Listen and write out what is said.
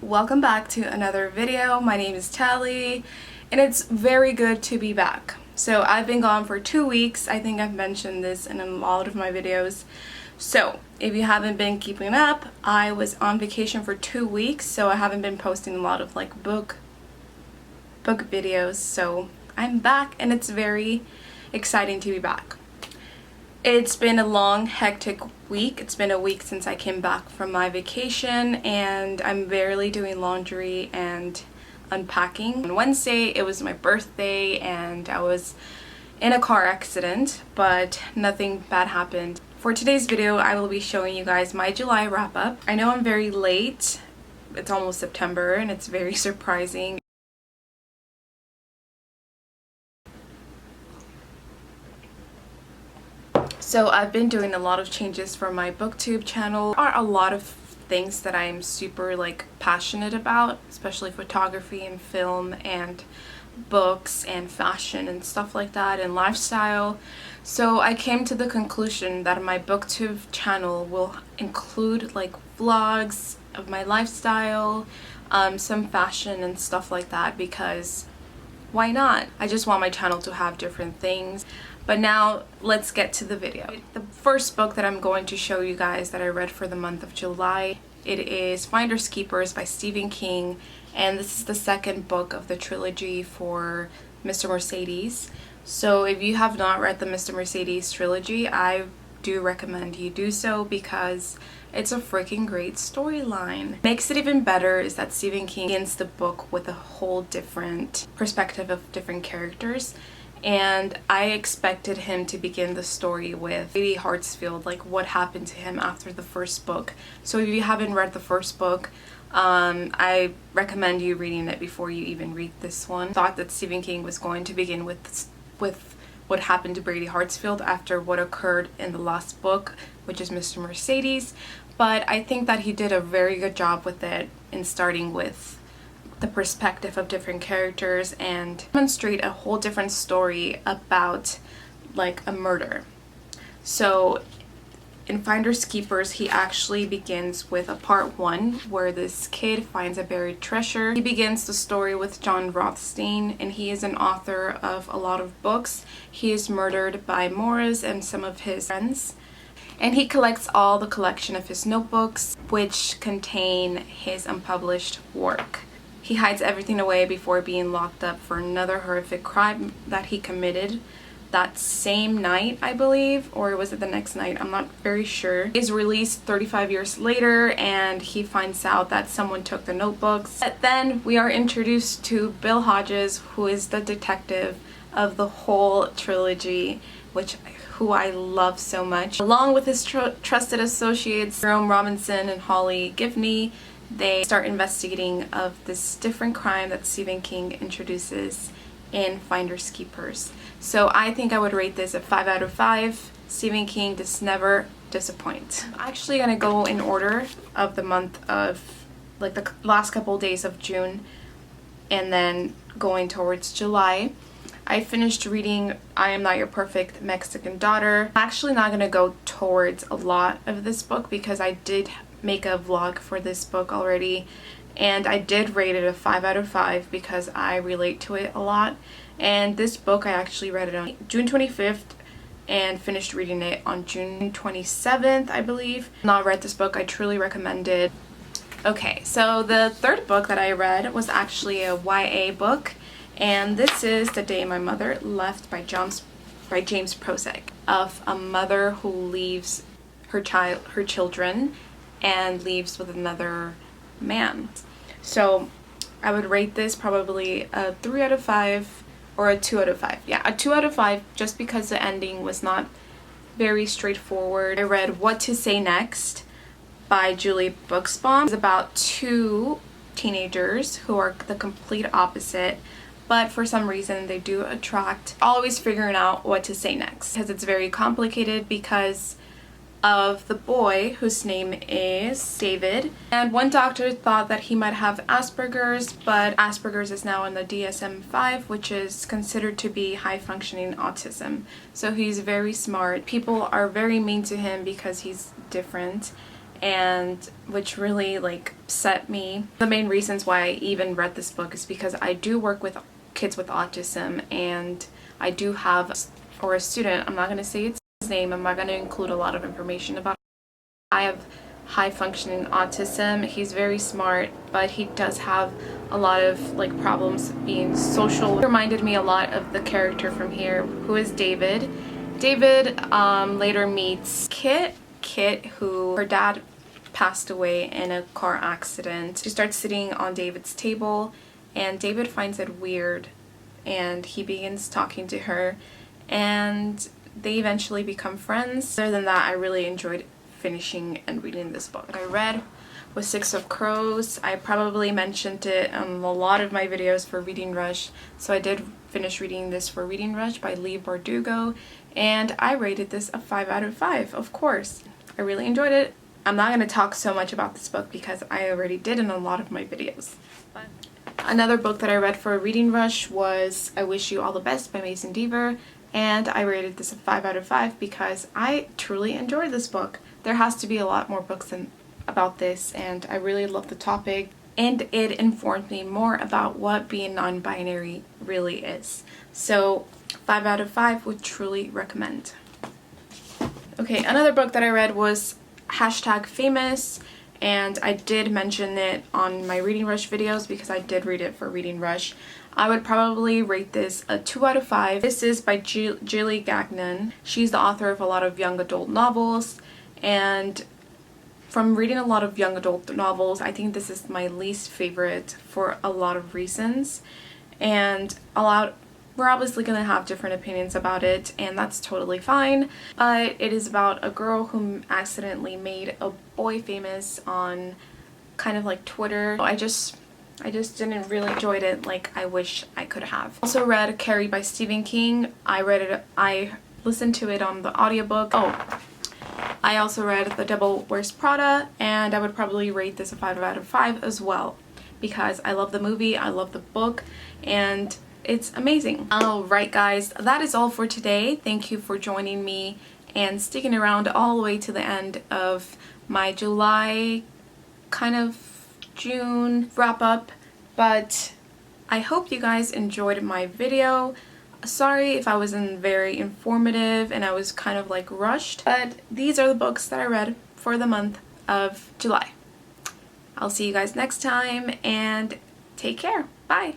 welcome back to another video. My name is Tally and it's very good to be back. So I've been gone for 2 weeks. I think I've mentioned this in a lot of my videos. So if you haven't been keeping up, I was on vacation for 2 weeks, so I haven't been posting a lot of like book videos. So I'm back and it's very exciting to be back. It's been a long, hectic week. It's been a week since I came back from my vacation and I'm barely doing laundry and unpacking. On Wednesday, it was my birthday and I was in a car accident, but nothing bad happened. For today's video, I will be showing you guys my July wrap-up. I know I'm very late. It's almost September and it's very surprising. So I've been doing a lot of changes for my booktube channel. There are a lot of things that I'm super passionate about, especially photography and film and books and fashion and stuff like that and lifestyle. So I came to the conclusion that my booktube channel will include vlogs of my lifestyle, some fashion and stuff like that, because why not? I just want my channel to have different things. But now let's get to the video. The first book that I'm going to show you guys that I read for the month of July, it is Finders Keepers by Stephen King, and this is the second book of the trilogy for Mr. Mercedes. So if you have not read the Mr. Mercedes trilogy, I do recommend you do so because it's a freaking great storyline. Makes it even better is that Stephen King begins the book with a whole different perspective of different characters. And I expected him to begin the story with Brady Hartsfield, what happened to him after the first book. So if you haven't read the first book, I recommend you reading it before you even read this one. I thought that Stephen King was going to begin with what happened to Brady Hartsfield after what occurred in the last book, which is Mr. Mercedes. But I think that he did a very good job with it in starting with the perspective of different characters and demonstrate a whole different story about a murder. So in Finders Keepers, he actually begins with a part 1 where this kid finds a buried treasure. He begins the story with John Rothstein, and he is an author of a lot of books. He is murdered by Morris and some of his friends, and he collects all the collection of his notebooks which contain his unpublished work. He hides everything away before being locked up for another horrific crime that he committed that same night, I believe, or was it the next night? I'm not very sure. He's released 35 years later and he finds out that someone took the notebooks. But then we are introduced to Bill Hodges, who is the detective of the whole trilogy, who I love so much. Along with his trusted associates, Jerome Robinson and Holly Givney, they start investigating of this different crime that Stephen King introduces in Finders Keepers. So I think I would rate this a 5 out of 5. Stephen King does never disappoint. I'm actually gonna go in order of the month of the last couple days of June and then going towards July. I finished reading I Am Not Your Perfect Mexican Daughter. I'm actually not gonna go towards a lot of this book because I did make a vlog for this book already, and I did rate it a 5 out of 5 because I relate to it a lot. And this book, I actually read it on June 25th and finished reading it on June 27th, I believe. Not read this book, I truly recommend it. Okay, so the third book that I read was actually a YA book, and this is The Day My Mother Left by James Prosek, of a mother who leaves her children and leaves with another man. So I would rate this probably a 3 out of 5 or a 2 out of 5. Yeah, a 2 out of 5 just because the ending was not very straightforward. I read What to Say Next by Julie Buxbaum. It's about 2 teenagers who are the complete opposite, but for some reason they do attract, always figuring out what to say next. Because it's very complicated because of the boy whose name is David, and one doctor thought that he might have Asperger's, but Asperger's is now in the DSM-5, which is considered to be high-functioning autism. So he's very smart. People are very mean to him because he's different, and which really like upset me. The main reasons why I even read this book is because I do work with kids with autism, and I do have, or a student, I'm not going to say it's his name, I'm not going to include a lot of information about it. I have high functioning autism. He's very smart, but he does have a lot of like problems being social. It reminded me a lot of the character from here, who is David. David later meets Kit, who her dad passed away in a car accident. She starts sitting on David's table, and David finds it weird, and he begins talking to her, and they eventually become friends. Other than that, I really enjoyed finishing and reading this book. I read was Six of Crows. I probably mentioned it on a lot of my videos for Reading Rush, so I did finish reading this for Reading Rush by Leigh Bardugo, and I rated this a 5 out of 5, of course. I really enjoyed it. I'm not going to talk so much about this book because I already did in a lot of my videos. But another book that I read for Reading Rush was I Wish You All the Best by Mason Deaver, and I rated this a 5 out of 5 because I truly enjoyed this book. There has to be a lot more books about this, and I really love the topic, and it informed me more about what being non-binary really is. So 5 out of 5 would truly recommend. Okay, another book that I read was #famous, and I did mention it on my Reading Rush videos because I did read it for Reading Rush. I would probably rate this a 2 out of 5. This is by Gilly Gagnon. She's the author of a lot of young adult novels, and from reading a lot of young adult novels, I think this is my least favorite for a lot of reasons, and we're obviously going to have different opinions about it, and that's totally fine, but it is about a girl who accidentally made a boy famous on kind of like Twitter. I just didn't really enjoy it like I wish I could have. Also read Carrie by Stephen King. I listened to it on the audiobook. I also read The Devil Wears Prada, and I would probably rate this a 5 out of 5 as well because I love the movie, I love the book, and it's amazing. Alright guys, that is all for today. Thank you for joining me and sticking around all the way to the end of my July, kind of June wrap up, but I hope you guys enjoyed my video. Sorry if I wasn't very informative and I was kind of like rushed, but these are the books that I read for the month of July. I'll see you guys next time, and take care. Bye!